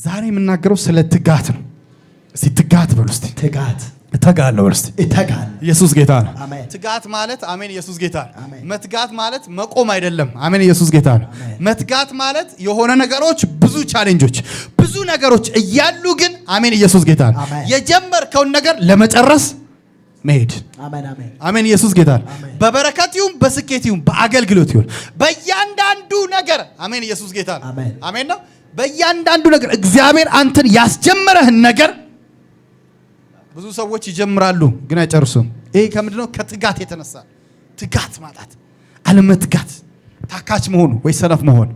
ዛሬ የምናገረው ስለ ትጋት ነው። እስቲ ትጋት በሉ እስቲ። ትጋት እተጋለሁ በሉ እስቲ። እተጋለሁ። ኢየሱስ ጌታ ነው። አሜን። ትጋት ማለት አሜን ኢየሱስ ጌታ ነው። አሜን። መትጋት ማለት መቆም አይደለም። አሜን ኢየሱስ ጌታ ነው። መትጋት ማለት የሆነ ነገሮች ብዙ ቻሌንጆች ብዙ ነገሮች እያሉ ግን አሜን ኢየሱስ ጌታ ነው። የጀመርከውን ነገር ለመጨረስ መሄድ። አሜን አሜን አሜን ኢየሱስ ጌታ ነው። በበረከት ይሁን በስኬት ይሁን በአገልግሎት ይሁን በእያንዳንዱ ነገር አሜን ኢየሱስ ጌታ ነው። አሜን ነው። በእያንዳንዱ ነገር እግዚአብሔር አንተን ያስጀመረህን ነገር ብዙ ሰዎች ይጀምራሉ ግን አይጨርሱም። ይሄ ከምንድነው? ከትጋት የተነሳ። ትጋት ማለት አለመትጋት፣ ታካች መሆን ወይ ሰነፍ መሆን።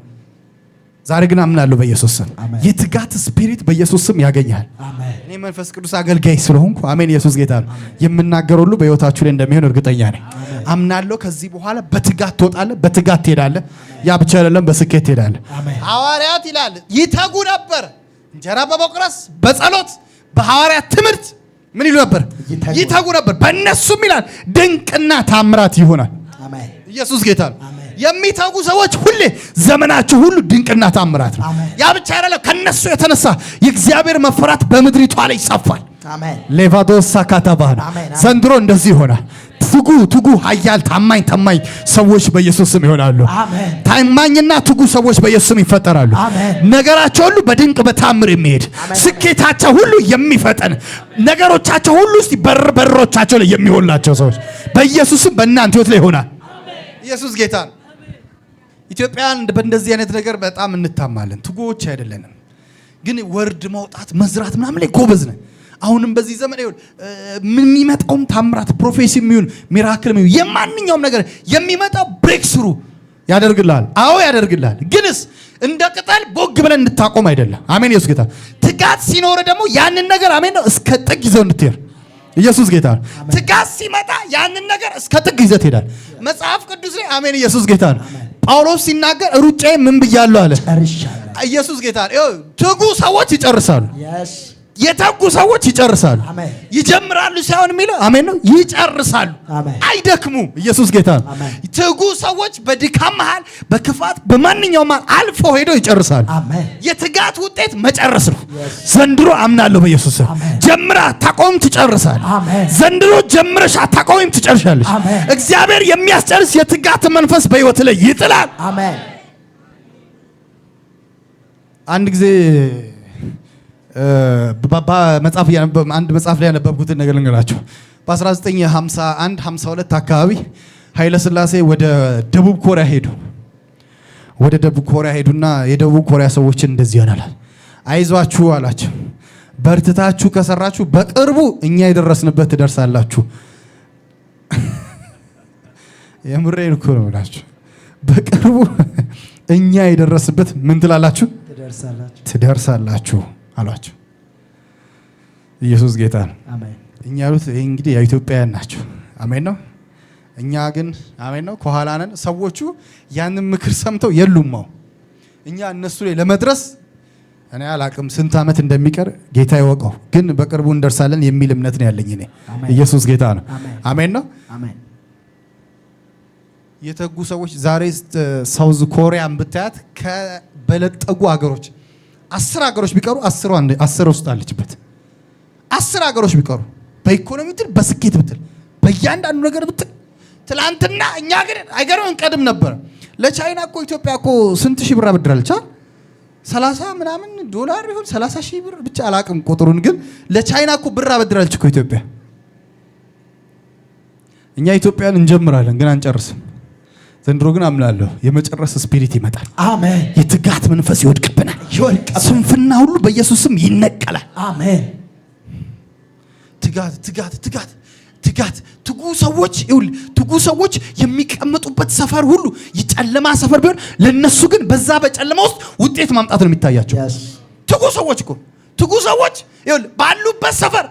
ዛሬ ግን አምናለሁ በኢየሱስ ስም የትጋት ስፒሪት በኢየሱስ ስም ያገኛል። እኔ መንፈስ ቅዱስ አገልጋይ ስለሆንኩ አሜን ኢየሱስ ጌታ ነው የምናገረው ሁሉ በህይወታችሁ ላይ እንደሚሆን እርግጠኛ ነኝ። አምናለሁ ከዚህ በኋላ በትጋት ትወጣለህ፣ በትጋት ትሄዳለህ። ያ ብቻ አይደለም በስኬት ትሄዳለህ። ሐዋርያት ይላል ይተጉ ነበር፣ እንጀራ በመቁረስ በጸሎት በሐዋርያት ትምህርት ምን ይሉ ነበር? ይተጉ ነበር። በእነሱም ይላል ድንቅና ታምራት ይሆናል። አሜን ኢየሱስ ጌታ ነው። የሚተጉ ሰዎች ሁሌ ዘመናቸው ሁሉ ድንቅና ታምራት ነው። ያ ብቻ አይደለም፣ ከነሱ የተነሳ የእግዚአብሔር መፈራት በምድሪቷ ላይ ይሰፋል። አሜን ሌቫዶስ ሳካታባና ዘንድሮ እንደዚህ ይሆናል። ትጉ ኃያል ታማኝ ሰዎች በኢየሱስ ስም ይሆናሉ። አሜን ታማኝና ትጉ ሰዎች በኢየሱስ ስም ይፈጠራሉ። ነገራቸው ሁሉ በድንቅ በታምር የሚሄድ ስኬታቸው ሁሉ የሚፈጠን ነገሮቻቸው ሁሉ እስቲ በሮቻቸው ላይ የሚሆንላቸው ሰዎች በኢየሱስ ስም በእናንተ ህይወት ላይ ይሆናል። ኢየሱስ ጌታ ነው። ኢትዮጵያን በእንደዚህ አይነት ነገር በጣም እንታማለን። ትጉዎች አይደለንም፣ ግን ወርድ ማውጣት መዝራት ምናምን ላይ ጎበዝ ነን። አሁንም በዚህ ዘመን ይሁን የሚመጣውም ታምራት ፕሮፌሲ የሚሆን ሚራክል የሚሆን የማንኛውም ነገር የሚመጣው ብሬክ ስሩ ያደርግልሃል። አዎ ያደርግልሃል። ግንስ እንደ ቅጠል ቦግ ብለን እንድታቆም አይደለም። አሜን ኢየሱስ ጌታ። ትጋት ሲኖር ደግሞ ያንን ነገር አሜን ነው እስከ ጥግ ይዘው እንድትሄድ ኢየሱስ ጌታ ነው። ትጋት ሲመጣ ያንን ነገር እስከ ጥግ ይዘት ይሄዳል። መጽሐፍ ቅዱስ ላይ አሜን ኢየሱስ ጌታ ነው። ጳውሎስ ሲናገር ሩጫዬ ምን ብያለሁ አለ። ኢየሱስ ጌታ ነው። ትጉ ሰዎች ይጨርሳሉ። የተጉ ሰዎች ይጨርሳሉ። ይጀምራሉ ሳይሆን የሚለው አሜን ነው። ይጨርሳሉ፣ አይደክሙም። ኢየሱስ ጌታ ነው። ትጉ ሰዎች በድካም መሃል በክፋት በማንኛውም መሃል አልፎ ሄደው ይጨርሳሉ። የትጋት ውጤት መጨረስ ነው። ዘንድሮ አምናለሁ በኢየሱስ ስም ጀምራ ታቆም ትጨርሳለህ። ዘንድሮ ጀምረሽ አታቆም ትጨርሻለሽ። እግዚአብሔር የሚያስጨርስ የትጋት መንፈስ በህይወት ላይ ይጥላል። አሜን። አንድ ጊዜ አንድ መጽሐፍ ላይ ያነበብኩትን ነገር ልንገራችሁ። በ1951 52 አካባቢ ኃይለ ሥላሴ ወደ ደቡብ ኮሪያ ሄዱ። ወደ ደቡብ ኮሪያ ሄዱና የደቡብ ኮሪያ ሰዎችን እንደዚህ ይሆናል አይዟችሁ አላችሁ፣ በርትታችሁ ከሰራችሁ በቅርቡ እኛ የደረስንበት ትደርሳላችሁ። የምሬን እኮ ነው ብላችሁ በቅርቡ እኛ የደረስንበት ምን ትላላችሁ? ትደርሳላችሁ አሏቸው። ኢየሱስ ጌታ ነው። አሜን። እኛ ያሉት እንግዲህ የኢትዮጵያውያን ናቸው። አሜን ነው። እኛ ግን አሜን ነው ከኋላ ነን። ሰዎቹ ያንን ምክር ሰምተው የሉም። እኛ እነሱ ላይ ለመድረስ እኔ አላቅም ስንት ዓመት እንደሚቀር ጌታ ይወቀው፣ ግን በቅርቡ እንደርሳለን የሚል እምነት ነው ያለኝ እኔ። ኢየሱስ ጌታ ነው። አሜን ነው። አሜን። የተጉ ሰዎች ዛሬ ሳውዝ ኮሪያን ብታያት ከበለጠጉ ሀገሮች 10 ሀገሮች ቢቀሩ 10 ውስጥ አለችበት። 10 ሀገሮች ቢቀሩ በኢኮኖሚ ብትል በስኬት ብትል በእያንዳንዱ ነገር ብትል ትላንትና እኛ ግን አይገርም እንቀድም ነበር። ለቻይና እኮ ኢትዮጵያ እኮ ስንት ሺህ ብር አበድራለች? 30 ምናምን ዶላር ይሁን 30 ሺህ ብር ብቻ አላቅም ቁጥሩን፣ ግን ለቻይና እኮ ብር አበድራለች እኮ ኢትዮጵያ። እኛ ኢትዮጵያን እንጀምራለን ግን አንጨርስም። ዘንድሮ ግን አምናለሁ የመጨረስ ስፒሪት ይመጣል። አሜን። የትጋት መንፈስ ይወድቅብናል። ስንፍና ሁሉ በኢየሱስ ስም ይነቀላል። አሜን። ትጋት ትጉ ሰዎች የሚቀመጡበት ሰፈር ሁሉ የጨለማ ሰፈር ቢሆን ለነሱ ግን በዛ በጨለማ ውስጥ ውጤት ማምጣት ነው የሚታያቸው። ትጉ ሰዎች ባሉበት ሰፈር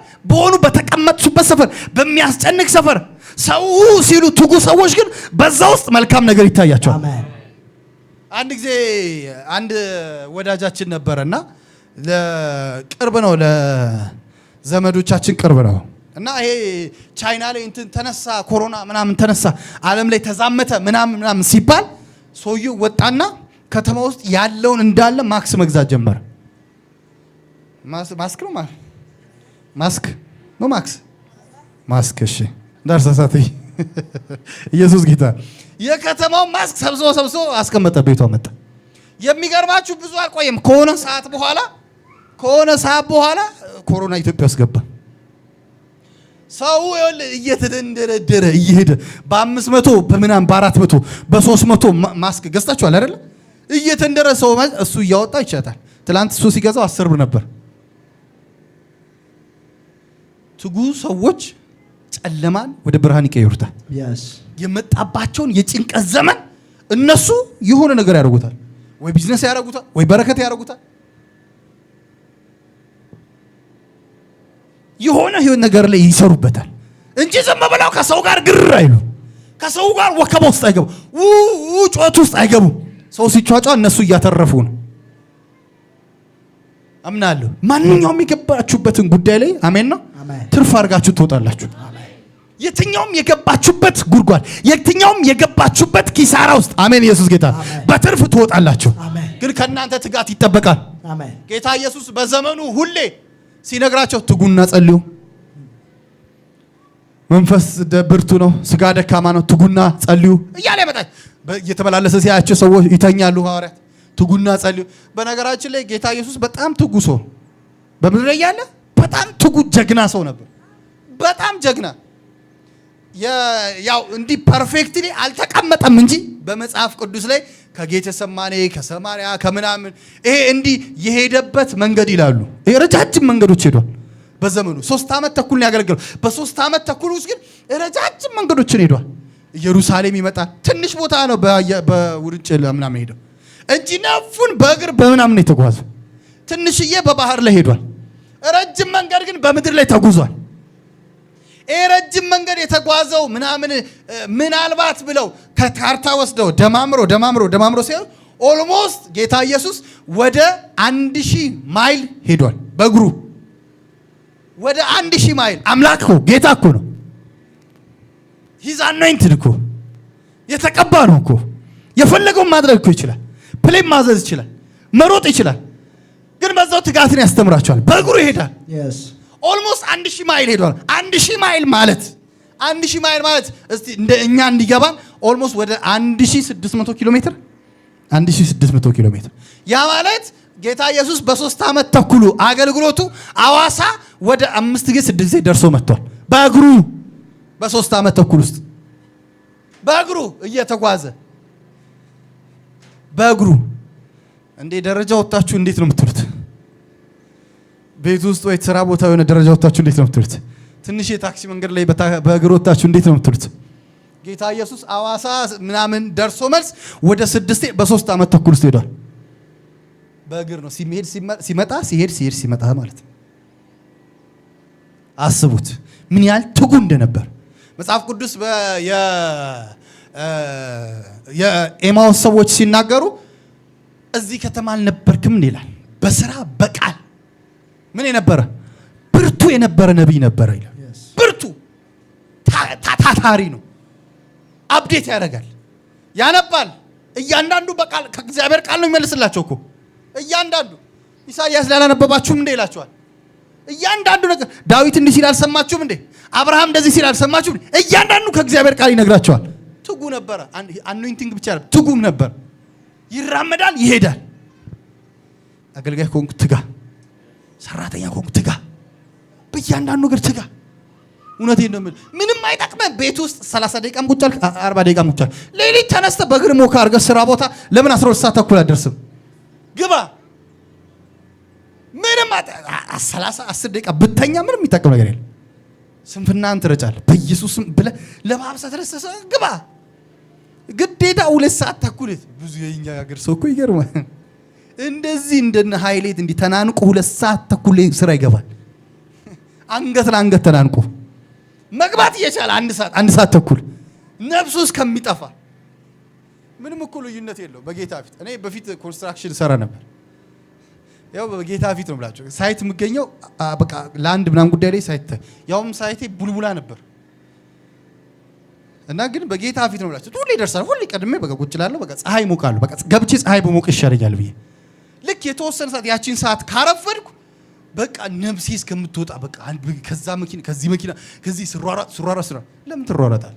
በተቀመጡበት ሰፈር በሚያስጨንቅ ሰፈር ሰው ሲሉ ትጉ ሰዎች ግን በዛ ውስጥ መልካም ነገር ይታያቸዋል። አሜን። አንድ ጊዜ አንድ ወዳጃችን ነበርና ለቅርብ ነው ለዘመዶቻችን ቅርብ ነው እና ይሄ ቻይና ላይ እንትን ተነሳ ኮሮና ምናምን ተነሳ ዓለም ላይ ተዛመተ ምናምን ሲባል ሰውየው ወጣና ከተማ ውስጥ ያለውን እንዳለ ማክስ መግዛት ጀመረ። ማስክ ነው ማስክ ነው ማስክ እሺ ዳርሳሳተይ ኢየሱስ ጌታ የከተማው ማስክ ሰብስቦ አስቀመጠ ቤቷ መጣ የሚገርማችሁ ብዙ አልቆየም ከሆነ ሰዓት በኋላ ኮሮና ኢትዮጵያ ውስጥ ገባ ሰው እየተደረደረ እየሄደ በ500 በምናም በ400 በ300 ማስክ ገዝታችኋል አይደል እየተንደረ ሰው እሱ እያወጣ ይቻታል ትላንት እሱ ሲገዛው 10 ብር ነበር ትጉ ሰዎች ጨለማን ወደ ብርሃን ይቀይሩታል የመጣባቸውን የጭንቀት ዘመን እነሱ የሆነ ነገር ያደርጉታል ወይ ቢዝነስ ያደርጉታል ወይ በረከት ያደርጉታል የሆነ ህይወት ነገር ላይ ይሰሩበታል እንጂ ዝም ብለው ከሰው ጋር ግር አይሉ ከሰው ጋር ወከባ ውስጥ አይገቡ ጮት ውስጥ አይገቡ ሰው ሲጫጫ እነሱ እያተረፉ ነው አምናለሁ ማንኛውም የገባችሁበትን ጉዳይ ላይ አሜን ነው ትርፍ አድርጋችሁ ትወጣላችሁ የትኛውም የገባችሁበት ጉድጓድ የትኛውም የገባችሁበት ኪሳራ ውስጥ አሜን ኢየሱስ ጌታ በትርፍ ትወጣላችሁ ግን ከናንተ ትጋት ይጠበቃል ጌታ ኢየሱስ በዘመኑ ሁሌ ሲነግራቸው ትጉና ጸልዩ መንፈስ ብርቱ ነው ስጋ ደካማ ነው ትጉና ጸልዩ እያለ ይመጣል እየተመላለሰ ሲያያቸው ሰዎች ይተኛሉ ሐዋርያት ትጉና ጸልዩ በነገራችን ላይ ጌታ ኢየሱስ በጣም ትጉ ሰው በምድር ላይ ያለ በጣም ትጉ ጀግና ሰው ነበር በጣም ጀግና ያው እንዲ ፐርፌክትሊ አልተቀመጠም እንጂ በመጽሐፍ ቅዱስ ላይ ከጌቴሰማኔ ከሰማሪያ ከምናምን ይሄ እንዲ የሄደበት መንገድ ይላሉ ይሄ ረጃጅም መንገዶች ሄዷል በዘመኑ 3 ዓመት ተኩል ነው ያገለገለው በ3 ዓመት ተኩል ውስጥ ግን ረጃጅም መንገዶችን ሄዷል ኢየሩሳሌም ይመጣል ትንሽ ቦታ ነው በውርጭ ምናምን ሄደው እንጂ ነፉን በእግር በምናምን የተጓዘው ትንሽዬ በባህር ላይ ሄዷል ረጅም መንገድ ግን በምድር ላይ ተጉዟል ረጅም መንገድ የተጓዘው ምናልባት ብለው ከካርታ ወስደው ደማምሮ ሲሆን ኦልሞስት ጌታ ኢየሱስ ወደ 1000 ማይል ሄዷል በእግሩ ወደ 1000 ማይል አምላክ እኮ ጌታ እኮ ነው ሂዝ አኖይንትድ እኮ የተቀባ ነው እኮ የፈለገውን ማድረግ እኮ ይችላል ፕሌን ማዘዝ ይችላል መሮጥ ይችላል ግን በዛው ትጋትን ያስተምራቸዋል በእግሩ ይሄዳል ኦልሞስት 1000 ማይል ሄዷል 1000 ማይል ማለት እስቲ እንደኛ እንዲገባን ኦልሞስት ወደ 1600 ኪሎ ሜትር 1600 ኪሎ ሜትር ያ ማለት ጌታ ኢየሱስ በ3 ዓመት ተኩሉ አገልግሎቱ አዋሳ ወደ 5 ጊዜ 6 ጊዜ ደርሶ መጥቷል በእግሩ በ3 ዓመት ተኩል ውስጥ በእግሩ እየተጓዘ በእግሩ እንዴ ደረጃ ወጣችሁ እንዴት ነው የምትሉት ቤት ውስጥ ወይ ስራ ቦታ የሆነ ደረጃ ወጣችሁ እንዴት ነው የምትሉት ትንሽ የታክሲ መንገድ ላይ በእግር ወጣችሁ እንዴት ነው የምትሉት ጌታ ኢየሱስ አዋሳ ምናምን ደርሶ መልስ ወደ 6 በ3 ዓመት ተኩል ውስጥ ሄዷል በእግር ነው ሲሄድ ሲመጣ ማለት አስቡት ምን ያህል ትጉ እንደነበር መጽሐፍ ቅዱስ የኤማውስ ሰዎች ሲናገሩ እዚህ ከተማ አልነበርክም ይላል በስራ በቃል ምን የነበረ ብርቱ የነበረ ነብይ ነበር ይላል ብርቱ ታታሪ ነው አፕዴት ያደርጋል ያነባል እያንዳንዱ በቃል ከእግዚአብሔር ቃል ነው የሚመልስላቸው እኮ እያንዳንዱ ኢሳይያስ ላላነበባችሁም እንዴ ይላቸዋል እያንዳንዱ ነገር ዳዊት እንዲህ ሲል አልሰማችሁም እንዴ አብርሃም እንደዚህ ሲል አልሰማችሁም እያንዳንዱ ከእግዚአብሔር ቃል ይነግራቸዋል ትጉ ነበር አኖይንቲንግ ብቻ አይደለም ትጉም ነበር ይራመዳል ይሄዳል አገልጋይ ኮንክ ትጋ ሰራተኛ ኮንክ ትጋ በእያንዳንዱ ነገር ትጋ እውነቴን ነው ምንም አይጠቅመን ቤት ውስጥ 30 ደቂቃም ቁጭ አልክ 40 ደቂቃም ቁጭ አልክ ሌሊት ተነስተህ በእግር ሞካ አድርገህ ስራ ቦታ ለምን 12 ሰዓት ተኩል አትደርስም ግባ ምንም 10 ደቂቃ ብተኛ ምንም የሚጠቅም ነገር የለም ስንፍናን ትረጫለህ በኢየሱስም ብለህ ለማብሰት ተነስተህ ግባ ግዴታ 2 ሰዓት ተኩል ብዙ የኛ ሀገር ሰው እኮ ይገርማል እንደዚህ እንደነ ሃይሌት እንዲ ተናንቆ 2 ሰዓት ተኩል ስራ ይገባል አንገት ለአንገት ተናንቆ መግባት እየቻለ 1 ሰዓት ተኩል ነፍሱስ ከሚጠፋ ምንም እኮ ልዩነት የለው በጌታ ፊት እኔ በፊት ኮንስትራክሽን ሰራ ነበር ያው በጌታ ፊት ነው ብላችሁ ሳይት ምገኘው በቃ ላንድ ምናምን ጉዳይ ላይ ሳይት ያውም ሳይቴ ቡልቡላ ነበር እና ግን በጌታ ፊት ነው ብላችሁ ሁሌ ይደርሳል ሁሌ ቀድሜ በቃ ቁጭ እላለሁ በቃ ፀሐይ ሞቃለሁ በቃ ገብቼ ፀሐይ በሞቅ ይሻለኛል ብዬ ልክ የተወሰነ ሰዓት ያቺን ሰዓት ካረፈድኩ በቃ ነፍሴ እስከምትወጣ በቃ ከዛ መኪና ከዚህ መኪና ከዚህ ስሯሯጥ ለምን ትሯሯጣል?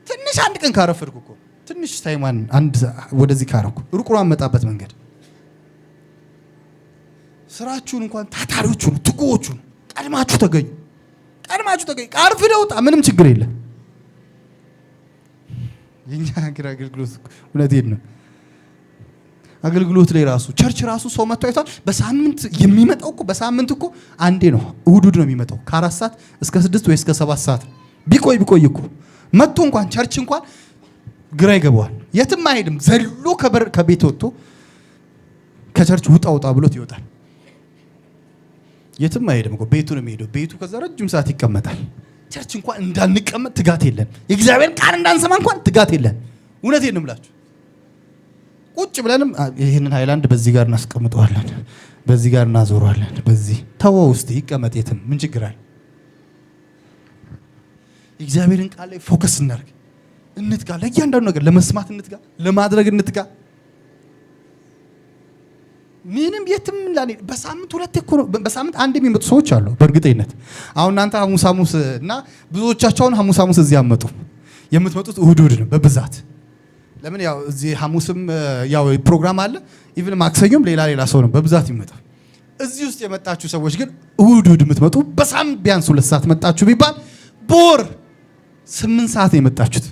ትንሽ አንድ ቀን ካረፈድኩ እኮ ትንሽ ታይማን አንድ ወደዚህ ካረኩ ሩቁን አመጣበት መንገድ ስራችሁን እንኳን ታታሪዎቹ ነው ትጉዎቹ ነው ቀድማችሁ ተገኙ አርፍደው ውጣ ምንም ችግር የለም። የኛ አገልግሎት እውነቴን ነው። አገልግሎት ላይ ራሱ ቸርች ራሱ ሰው መጥቶ አይቷል። በሳምንት የሚመጣው እኮ በሳምንት እኮ አንዴ ነው እሁድ ነው የሚመጣው ከ4 ሰዓት እስከ 6 ወይ እስከ 7 ሰዓት ቢቆይ እኮ መጥቶ እንኳን ቸርች እንኳን ግራ ይገባዋል። የትም አይሄድም። ዘሎ ከቤት ወጥቶ ከቸርች ውጣ ብሎት ይወጣል። የትም አይሄድም እኮ ቤቱ ነው የሚሄደው። ቤቱ ከዛ ረጅም ሰዓት ይቀመጣል። ቸርች እንኳን እንዳንቀመጥ ትጋት የለን። የእግዚአብሔርን ቃል እንዳንሰማ እንኳን ትጋት የለን። እውነቴን ነው የምላችሁ። ቁጭ ብለንም ይሄንን ሃይላንድ በዚህ ጋር እናስቀምጠዋለን፣ በዚህ ጋር እናዞረዋለን። በዚህ ተወው ውስጥ ይቀመጥ የትም ምን ችግር አለ? የእግዚአብሔርን ቃል ላይ ፎከስ እናድርግ፣ እንትጋ። ለእያንዳንዱ ነገር ለመስማት እንትጋ፣ ለማድረግ እንትጋ። ምንም የትም ላኔ በሳምንት ሁለት እኮ ነው በሳምንት አንድ የሚመጡ ሰዎች አሉ። በእርግጠኝነት አሁን እናንተ ሐሙስ እና ብዙዎቻቸውን ሐሙስ እዚህ ያመጡ የምትመጡት እሁድ ነው በብዛት። ለምን ያው እዚህ ሐሙስም ያው ፕሮግራም አለ፣ ኢቭን ማክሰኞም ሌላ ሰው ነው በብዛት ይመጣ። እዚህ ውስጥ የመጣችሁ ሰዎች ግን እሁድ የምትመጡ በሳምንት ቢያንስ 2 ሰዓት መጣችሁ ቢባል በወር 8 ሰዓት ነው የመጣችሁት።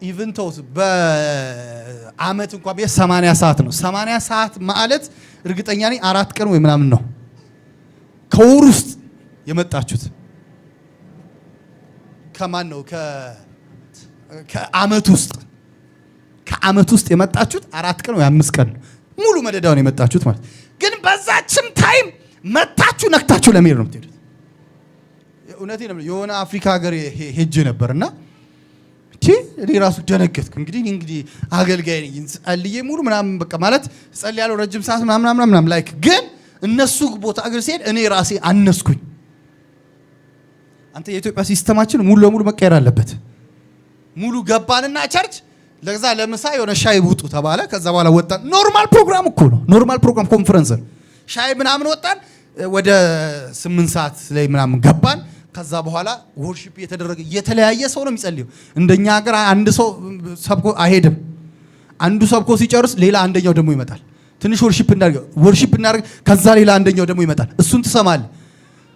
ኢቭን ተውስ በአመት እንኳን ቢያንስ 80 ሰዓት ነው። 80 ሰዓት ማለት እርግጠኛ ነኝ 4 ቀን ወይ ምናምን ነው ከወር ውስጥ የመጣችሁት። ከማን ነው ከአመት ውስጥ የመጣችሁት 4 ቀን ወይ 5 ቀን ሙሉ መደዳውን የመጣችሁት ማለት ግን በዛችም ታይም መጣችሁ ነክታችሁ ለመሄድ ነው የምትሄዱት። እውነቴን ነው። የሆነ አፍሪካ ሀገር ሄጄ ነበርና እኔ ራሱ ደነገጥኩ። እንግዲህ አገልጋይ ነኝ ጸልዬ ሙሉ ምናምን በቃ ማለት ጸልያለሁ ረጅም ሰዓት ምናምን ላይክ ግን እነሱ ቦታ አገር ሲሄድ እኔ ራሴ አነስኩኝ። አንተ የኢትዮጵያ ሲስተማችን ሙሉ ለሙሉ መቀየር አለበት። ሙሉ ገባንና ቸርች ለዛ ለምሳ የሆነ ሻይ ውጡ ተባለ። ከዛ በኋላ ወጣን። ኖርማል ፕሮግራም እኮ ነው። ኖርማል ፕሮግራም ኮንፈረንስ ሻይ ምናምን ወጣን። ወደ 8 ሰዓት ላይ ምናምን ገባን። ከዛ በኋላ ወርሺፕ የተደረገ የተለያየ ሰው ነው የሚጸልየው። እንደኛ ሀገር አንድ ሰው ሰብኮ አይሄድም። አንዱ ሰብኮ ሲጨርስ ሌላ አንደኛው ደግሞ ይመጣል። ትንሽ ወርሺፕ እናደርግ ከዛ ሌላ አንደኛው ደግሞ ይመጣል። እሱን ትሰማለህ።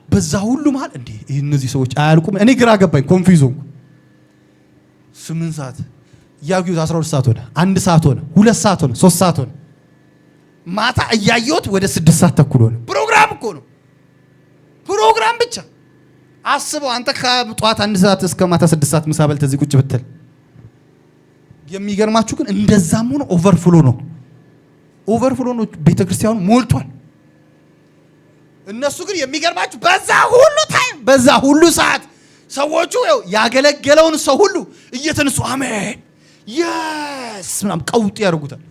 በዛ ሁሉ መሃል እንዴ እነዚህ ሰዎች አያልቁም። እኔ ግራ ገባኝ፣ ኮንፊውዝ ሆንኩ። 8 ሰዓት ያዩት 12 ሰዓት ሆነ፣ 1 ሰዓት ሆነ፣ 2 ሰዓት ሆነ፣ 3 ሰዓት ሆነ። ማታ እያየሁት ወደ 6 ሰዓት ተኩል ሆነ። ፕሮግራም እኮ ነው ፕሮግራም ብቻ አስበው። አንተ ከጧት 1 ሰዓት እስከ ማታ 6 ሰዓት ምሳ በልተህ እዚህ ቁጭ ብትል የሚገርማችሁ ግን እንደዛም ሆኖ ኦቨርፍሎ ነው ቤተክርስቲያኑ ሞልቷል። እነሱ ግን የሚገርማችሁ በዛ ሁሉ ታይም በዛ ሁሉ ሰዓት ሰዎቹ ያገለገለውን ሰው ሁሉ እየተነሱ አሜን የስ ምናምን ቀውጥ ያደርጉታል።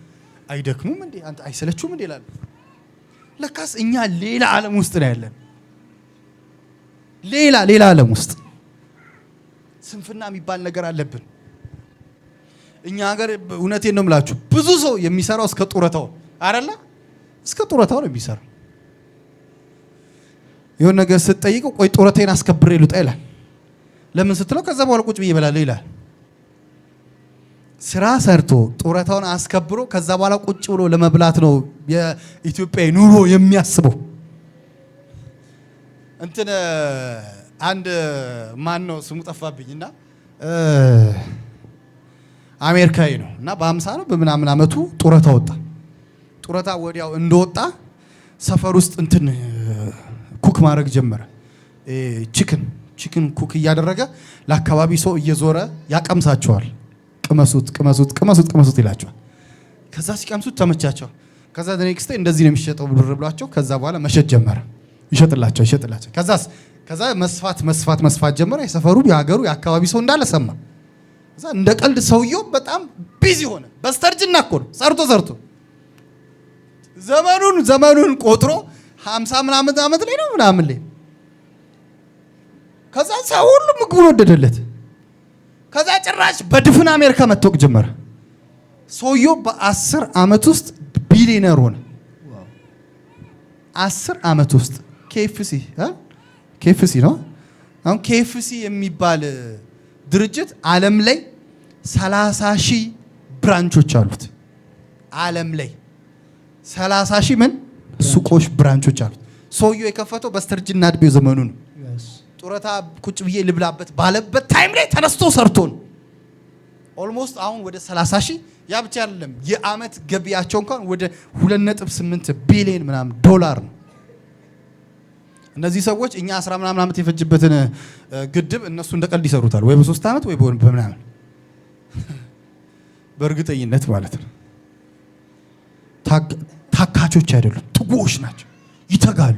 አይደክሙም እንዴ አንተ አይሰለችሁም እንዴ ይላሉ። ለካስ እኛ ሌላ ዓለም ውስጥ ነው ያለን። ሌላ ዓለም ውስጥ ስንፍና የሚባል ነገር አለብን እኛ ሀገር። እውነቴን ነው የምላችሁ ብዙ ሰው የሚሰራው እስከ ጡረታው አይደለ? እስከ ጡረታው ነው የሚሰራው። የሆነ ነገር ስትጠይቀው ቆይ ጡረቴን አስከብሬ ልውጣ ይላል። ለምን ስትለው ከዛ በኋላ ቁጭ ብዬ እበላለሁ ይላል። ስራ ሰርቶ ጡረታውን አስከብሮ ከዛ በኋላ ቁጭ ብሎ ለመብላት ነው የኢትዮጵያ ኑሮ የሚያስበው። እንትን አንድ ማን ነው ስሙ ጠፋብኝና አሜሪካዊ ነው እና በ50 ነው በምናምን አመቱ ጡረታ ወጣ። ጡረታ ወዲያው እንደወጣ ሰፈር ውስጥ እንትን ኩክ ማድረግ ጀመረ። ቺክን ኩክ እያደረገ ለአካባቢ ሰው እየዞረ ያቀምሳቸዋል። ቅመሱት ይላቸዋል። ከዛ ሲቀምሱት ተመቻቸው። ከዛ ኔክስት እንደዚህ ነው የሚሸጠው ብሏቸው ከዛ በኋላ መሸጥ ጀመረ። ይሸጥላቸው ከዛ መስፋት ጀመረ። የሰፈሩ የሀገሩ የአካባቢ ሰው እንዳለ ሰማ። ከዛ እንደ ቀልድ ሰውየው በጣም ቢዚ ሆነ። በስተርጅና እኮ ነው ሰርቶ ዘመኑን ቆጥሮ 50 ምናምን ዓመት ላይ ነው ምናምን ላይ ከዛ ሰው ሁሉ ምግቡን ወደደለት። ከዛ ጭራሽ በድፍን አሜሪካ መጥቶቅ ጀመረ። ሰውየው በ10 ዓመት ውስጥ ቢሊየነር ሆነ። 10 ዓመት ውስጥ KFC ነው አሁን KFC የሚባል ድርጅት ዓለም ላይ 30,000 ብራንቾች አሉት። ዓለም ላይ 30,000 ምን ሱቆች ብራንቾች አሉት። ሰውየው የከፈተው በስተርጅና እድሜው ዘመኑ ነው። ጡረታ ቁጭ ብዬ ልብላበት ባለበት ታይም ላይ ተነስቶ ሰርቶ ነው። ኦልሞስት አሁን ወደ 30,000 ያ ብቻ አይደለም የዓመት ገቢያቸው እንኳን ወደ 2.8 ቢሊዮን ምናምን ዶላር ነው። እነዚህ ሰዎች እኛ 10 ምናምን ዓመት የፈጅበትን ግድብ እነሱ እንደቀልድ ይሰሩታል ወይ በ3 ዓመት ወይ በምናምን በእርግጠኝነት ማለት ነው። ታካቾች አይደሉም፣ ትጉዎች ናቸው። ይተጋሉ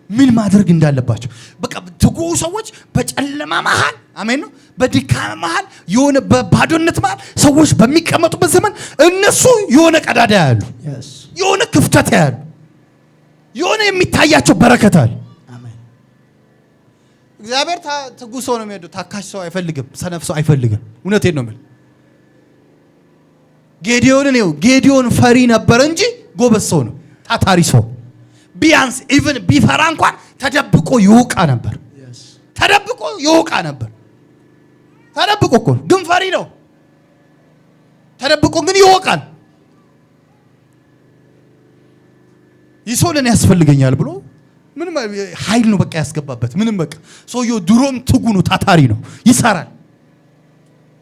ምን ማድረግ እንዳለባቸው። በቃ ትጉው ሰዎች በጨለማ መሃል አሜን ነው በድካም መሃል የሆነ በባዶነት መሃል ሰዎች በሚቀመጡበት ዘመን እነሱ የሆነ ቀዳዳ ያያሉ፣ የሆነ ክፍተት ያያሉ፣ የሆነ የሚታያቸው በረከት አለ። አሜን። እግዚአብሔር ትጉ ሰው ነው የሚወደው። ታካች ሰው አይፈልግም፣ ሰነፍ ሰው አይፈልግም። እውነቴን ነው የምልህ። ጌዲዮን ፈሪ ነበር እንጂ ጎበዝ ሰው ነው፣ ታታሪ ሰው። ቢያንስ ኢቭን ቢፈራ እንኳን ተደብቆ ይወቃ ነበር። ተደብቆ እኮ ግን ፈሪ ነው። ተደብቆ ግን ይወቃል። ይህ ሰው ለኔ ያስፈልገኛል ብሎ ምንም ኃይል ነው በቃ ያስገባበት። ምንም በቃ ሰውየው ድሮም ትጉ ነው፣ ታታሪ ነው፣ ይሰራል።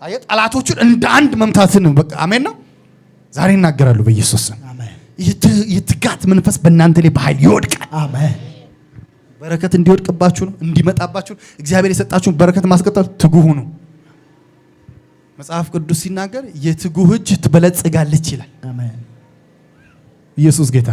አየህ ጠላቶቹን እንደ አንድ መምታትን በቃ አሜን ነው። ዛሬ እናገራለሁ በኢየሱስ ስም የትጋት መንፈስ በእናንተ ላይ በኃይል ይወድቃል። አሜን። በረከት እንዲወድቅባችሁ ነው፣ እንዲመጣባችሁ እግዚአብሔር የሰጣችሁን በረከት ማስቀጠል ትጉ ሁኑ። መጽሐፍ ቅዱስ ሲናገር የትጉ እጅ ትበለጽጋለች ይላል። አሜን። ኢየሱስ ጌታ